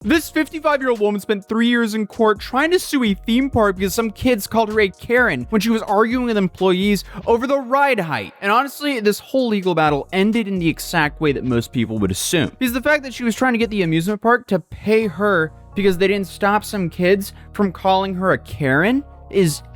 This 55-year-old woman spent 3 years in court trying to sue a theme park because some kids called her a Karen when she was arguing with employees over the ride height. And honestly, this whole legal battle ended in the exact way that most people would assume. Because the fact that she was trying to get the amusement park to pay her because they didn't stop some kids from calling her a Karen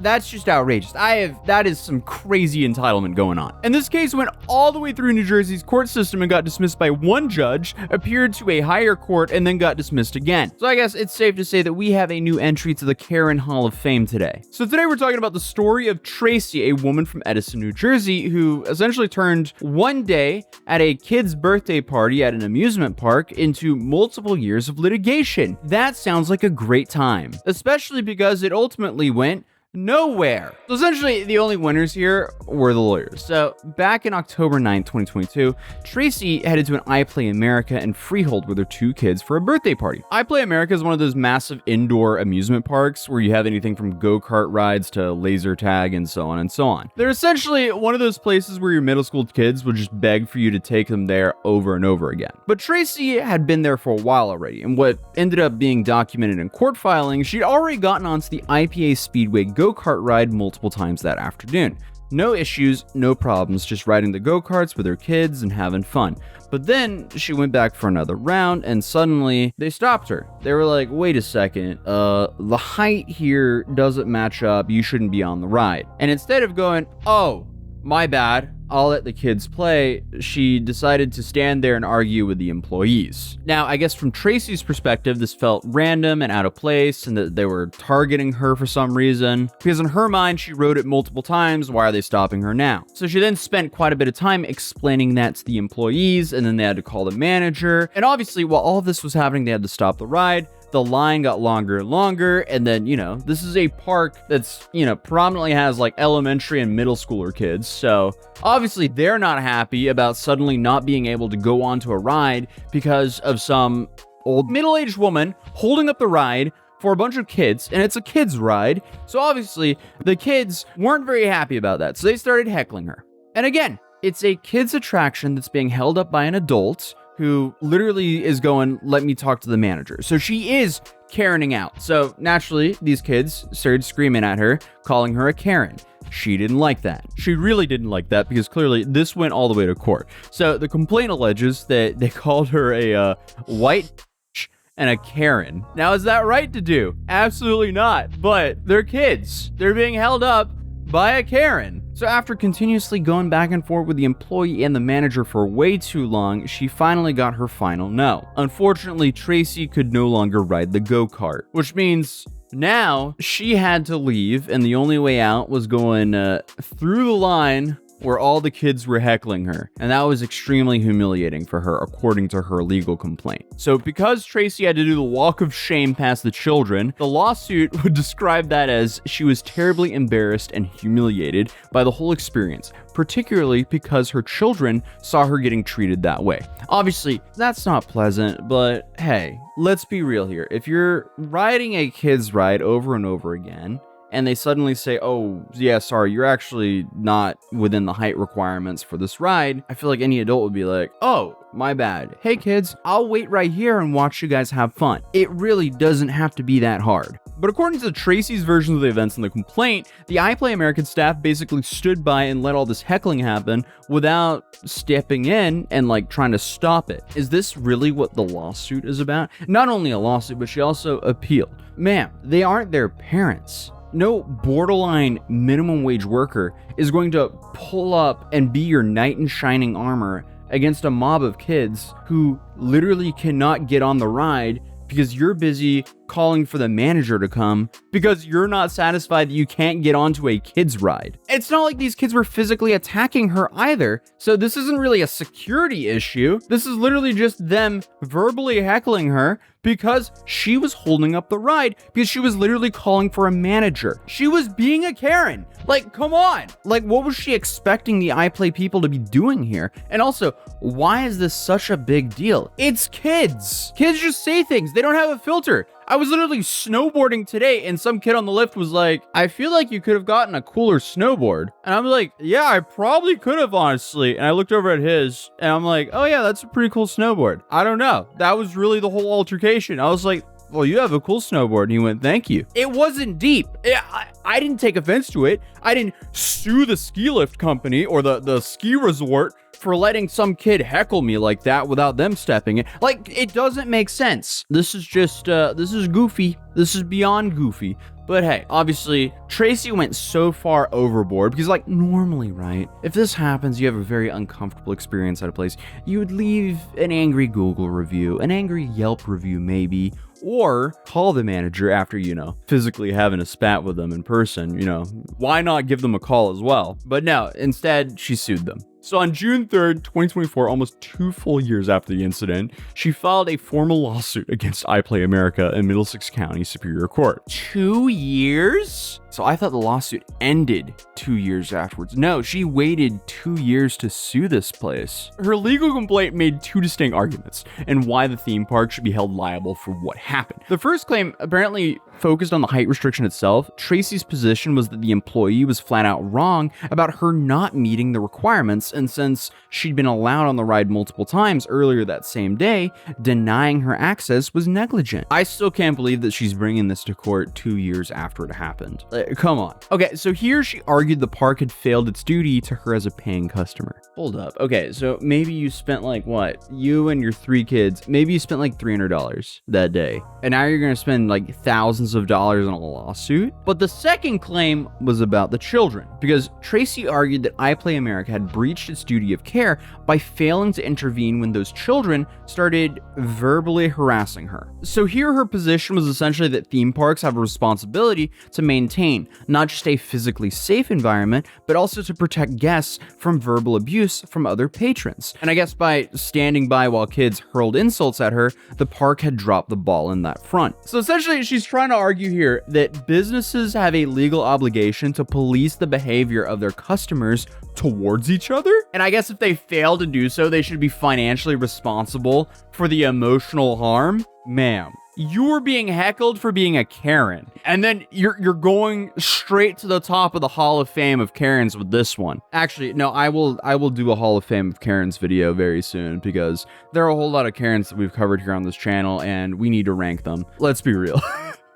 that's just outrageous. That is some crazy entitlement going on. And this case went all the way through New Jersey's court system and got dismissed by one judge, appeared to a higher court, and then got dismissed again. So I guess it's safe to say that we have a new entry to the Karen Hall of Fame today. So today we're talking about the story of Tracy, a woman from Edison, New Jersey, who essentially turned one day at a kid's birthday party at an amusement park into multiple years of litigation. That sounds like a great time, especially because it ultimately went nowhere. So essentially, the only winners here were the lawyers. So back in October 9th, 2022, Tracy headed to an iPlay America and Freehold with her two kids for a birthday party. iPlay America is one of those massive indoor amusement parks where you have anything from go-kart rides to laser tag and so on and so on. They're essentially one of those places where your middle school kids would just beg for you to take them there over and over again. But Tracy had been there for a while already, and what ended up being documented in court filings, she'd already gotten onto the IPA Speedway go-kart ride multiple times that afternoon. No issues, no problems, just riding the go-karts with her kids and having fun. But then she went back for another round and suddenly they stopped her. They were like, wait a second, the height here doesn't match up, you shouldn't be on the ride. And instead of going, oh, my bad, I'll let the kids play, she decided to stand there and argue with the employees. Now, I guess from Tracy's perspective, this felt random and out of place and that they were targeting her for some reason. Because in her mind, she wrote it multiple times, why are they stopping her now? So she then spent quite a bit of time explaining that to the employees, and then they had to call the manager. And obviously, while all of this was happening, they had to stop the ride. The line got longer and longer, and then, this is a park that's, predominantly has like elementary and middle schooler kids, so obviously they're not happy about suddenly not being able to go onto a ride because of some old middle-aged woman holding up the ride for a bunch of kids, and it's a kids ride, so obviously the kids weren't very happy about that, so they started heckling her. And again, it's a kids attraction that's being held up by an adult who literally is going, let me talk to the manager. So she is Karening out. So naturally, these kids started screaming at her, calling her a Karen. She didn't like that. She really didn't like that because clearly this went all the way to court. So the complaint alleges that they called her a white and a Karen. Now, is that right to do? Absolutely not. But they're kids. They're being held up by a Karen. So after continuously going back and forth with the employee and the manager for way too long, she finally got her final no. Unfortunately, Tracy could no longer ride the go-kart, which means now she had to leave, and the only way out was going through the line where all the kids were heckling her, and that was extremely humiliating for her, according to her legal complaint. So because Tracy had to do the walk of shame past the children, the lawsuit would describe that as she was terribly embarrassed and humiliated by the whole experience, particularly because her children saw her getting treated that way. Obviously, that's not pleasant, but hey, let's be real here. If you're riding a kid's ride over and over again, and they suddenly say, oh, yeah, sorry, you're actually not within the height requirements for this ride, I feel like any adult would be like, oh, my bad. Hey, kids, I'll wait right here and watch you guys have fun. It really doesn't have to be that hard. But according to Tracy's version of the events in the complaint, the iPlay American staff basically stood by and let all this heckling happen without stepping in and trying to stop it. Is this really what the lawsuit is about? Not only a lawsuit, but she also appealed. Ma'am, they aren't their parents. No borderline minimum wage worker is going to pull up and be your knight in shining armor against a mob of kids who literally cannot get on the ride because you're busy calling for the manager to come because you're not satisfied that you can't get onto a kid's ride. It's not like these kids were physically attacking her either, so this isn't really a security issue. This is literally just them verbally heckling her because she was holding up the ride because she was literally calling for a manager. She was being a Karen. Come on. What was she expecting the iPlay people to be doing here? And also, why is this such a big deal? It's kids. Kids just say things. They don't have a filter. I was literally snowboarding today and some kid on the lift was like, I feel like you could have gotten a cooler snowboard. And I'm like, yeah, I probably could have, honestly. And I looked over at his and I'm like, oh yeah, that's a pretty cool snowboard. I don't know. That was really the whole altercation. I was like, well, you have a cool snowboard. And he went, thank you. It wasn't deep. I didn't take offense to it. I didn't sue the ski lift company or the ski resort for letting some kid heckle me like that without them stepping in. Like, it doesn't make sense. This is just, this is goofy. This is beyond goofy. But hey, obviously, Tracy went so far overboard because, like, normally, right, if this happens, you have a very uncomfortable experience at a place, you would leave an angry Google review, an angry Yelp review maybe, or call the manager after, you know, physically having a spat with them in person. You know, why not give them a call as well? But no, instead, she sued them. So on June 3rd, 2024, almost 2 full years after the incident, she filed a formal lawsuit against iPlay America in Middlesex County Superior Court. 2 years? So I thought the lawsuit ended 2 years afterwards. No, she waited 2 years to sue this place. Her legal complaint made 2 distinct arguments and why the theme park should be held liable for what happened. The first claim apparently focused on the height restriction itself. Tracy's position was that the employee was flat out wrong about her not meeting the requirements, and since she'd been allowed on the ride multiple times earlier that same day, denying her access was negligent. I still can't believe that she's bringing this to court 2 years after it happened. Come on. Okay, so here she argued the park had failed its duty to her as a paying customer. Hold up. Okay, so maybe you spent like what? You and your 3 kids, maybe you spent like $300 that day. And now you're gonna spend like thousands of dollars on a lawsuit? But the second claim was about the children, because Tracy argued that iPlay America had breached its duty of care by failing to intervene when those children started verbally harassing her. So here her position was essentially that theme parks have a responsibility to maintain not just a physically safe environment, but also to protect guests from verbal abuse from other patrons. And I guess by standing by while kids hurled insults at her, the park had dropped the ball in that front. So essentially, she's trying to argue here that businesses have a legal obligation to police the behavior of their customers towards each other. And I guess if they fail to do so, they should be financially responsible for the emotional harm. Ma'am, you're being heckled for being a Karen, and then you're going straight to the top of the Hall of Fame of Karens with this one. Actually, no, I will do a Hall of Fame of Karens video very soon, because there are a whole lot of Karens that we've covered here on this channel, and we need to rank them. Let's be real.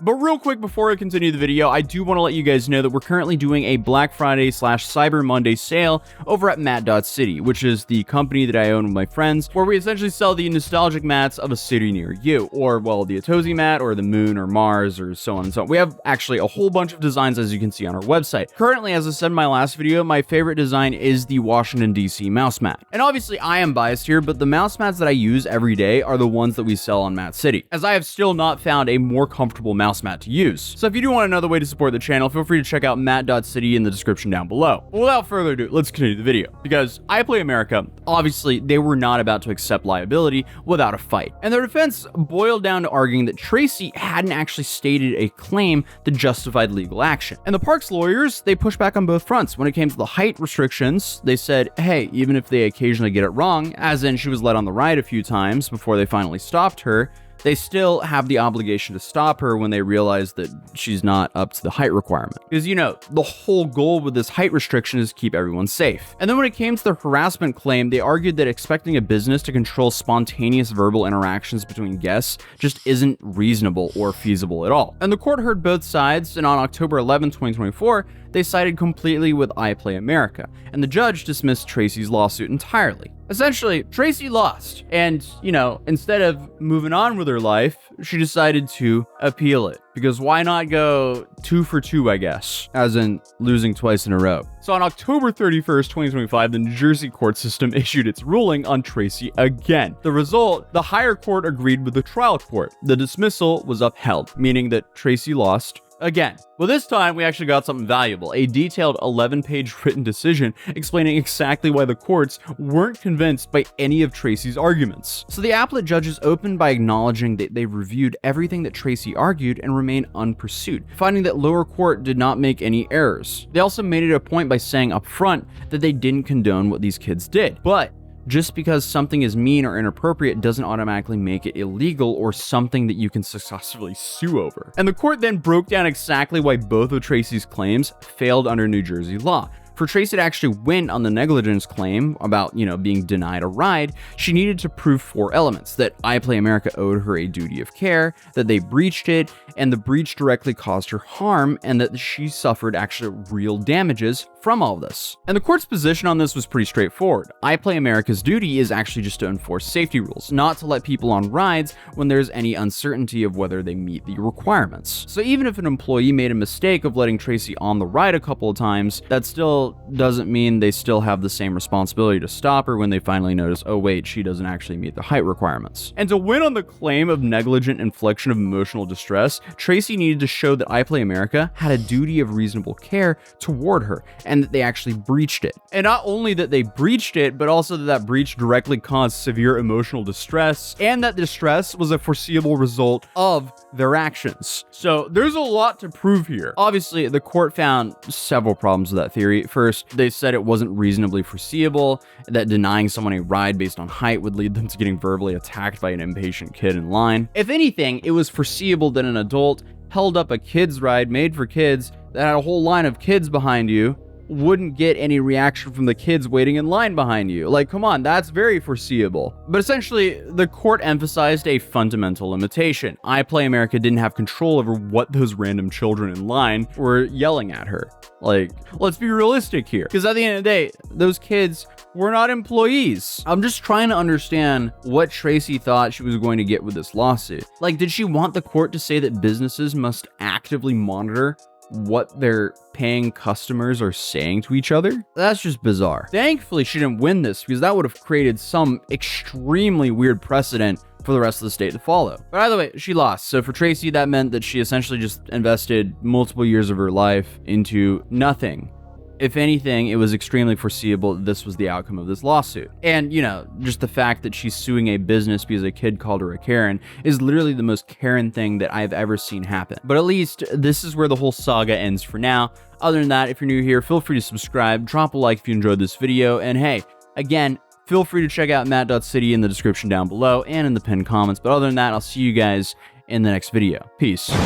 But real quick, before I continue the video, I do want to let you guys know that we're currently doing a Black Friday / Cyber Monday sale over at Mat.City, which is the company that I own with my friends, where we essentially sell the nostalgic mats of a city near you, or, well, the Atozy mat, or the moon, or Mars, or so on and so on. We have actually a whole bunch of designs, as you can see on our website. Currently, as I said in my last video, my favorite design is the Washington, D.C. mouse mat. And obviously, I am biased here, but the mouse mats that I use every day are the ones that we sell on Mat.City, as I have still not found a more comfortable mouse mat to use. So if you do want another way to support the channel, feel free to check out Mat.City in the description down below. But without further ado, let's continue the video, because iPlay America, obviously, they were not about to accept liability without a fight. And their defense boiled down to arguing that Tracy hadn't actually stated a claim that justified legal action. And the park's lawyers, they pushed back on both fronts. When it came to the height restrictions, they said, hey, even if they occasionally get it wrong, as in she was led on the ride a few times before they finally stopped her, they still have the obligation to stop her when they realize that she's not up to the height requirement. Because, you know, the whole goal with this height restriction is to keep everyone safe. And then when it came to the harassment claim, they argued that expecting a business to control spontaneous verbal interactions between guests just isn't reasonable or feasible at all. And the court heard both sides, and on October 11, 2024, they sided completely with iPlay America, and the judge dismissed Tracy's lawsuit entirely. Essentially, Tracy lost, and, you know, instead of moving on with her life, she decided to appeal it. Because why not go 2 for 2, I guess, as in losing twice in a row. So on October 31st, 2025, the New Jersey court system issued its ruling on Tracy again. The result, the higher court agreed with the trial court. The dismissal was upheld, meaning that Tracy lost again. Well, this time we actually got something valuable, a detailed 11-page written decision explaining exactly why the courts weren't convinced by any of Tracy's arguments. So the appellate judges opened by acknowledging that they reviewed everything that Tracy argued and remained unpursued, finding that lower court did not make any errors. They also made it a point by saying up front that they didn't condone what these kids did, but just because something is mean or inappropriate doesn't automatically make it illegal or something that you can successfully sue over. And the court then broke down exactly why both of Tracy's claims failed under New Jersey law. For Tracy to actually win on the negligence claim about, being denied a ride, she needed to prove 4 elements: that I Play America owed her a duty of care, that they breached it, and the breach directly caused her harm, and that she suffered actually real damages from all this. And the court's position on this was pretty straightforward. I Play America's duty is actually just to enforce safety rules, not to let people on rides when there's any uncertainty of whether they meet the requirements. So even if an employee made a mistake of letting Tracy on the ride a couple of times, that still doesn't mean they still have the same responsibility to stop her when they finally notice, oh wait, she doesn't actually meet the height requirements. And to win on the claim of negligent infliction of emotional distress, Tracy needed to show that I Play America had a duty of reasonable care toward her, and that they actually breached it. And not only that they breached it, but also that breach directly caused severe emotional distress, and that distress was a foreseeable result of their actions. So there's a lot to prove here. Obviously, the court found several problems with that theory. First, they said it wasn't reasonably foreseeable that denying someone a ride based on height would lead them to getting verbally attacked by an impatient kid in line. If anything, it was foreseeable that an adult held up a kid's ride made for kids that had a whole line of kids behind you wouldn't get any reaction from the kids waiting in line behind you. Like, come on, that's very foreseeable. But essentially, the court emphasized a fundamental limitation. I Play America didn't have control over what those random children in line were yelling at her. Like, let's be realistic here. Because at the end of the day, those kids were not employees. I'm just trying to understand what Tracy thought she was going to get with this lawsuit. Like, did she want the court to say that businesses must actively monitor what their paying customers are saying to each other? That's just bizarre. Thankfully, she didn't win this, because that would have created some extremely weird precedent for the rest of the state to follow. But either way, she lost. So for Tracy, that meant that she essentially just invested multiple years of her life into nothing. If anything, it was extremely foreseeable that this was the outcome of this lawsuit. And, just the fact that she's suing a business because a kid called her a Karen is literally the most Karen thing that I've ever seen happen. But at least this is where the whole saga ends for now. Other than that, if you're new here, feel free to subscribe, drop a like if you enjoyed this video, and hey, again, feel free to check out matt.city in the description down below and in the pinned comments. But other than that, I'll see you guys in the next video. Peace.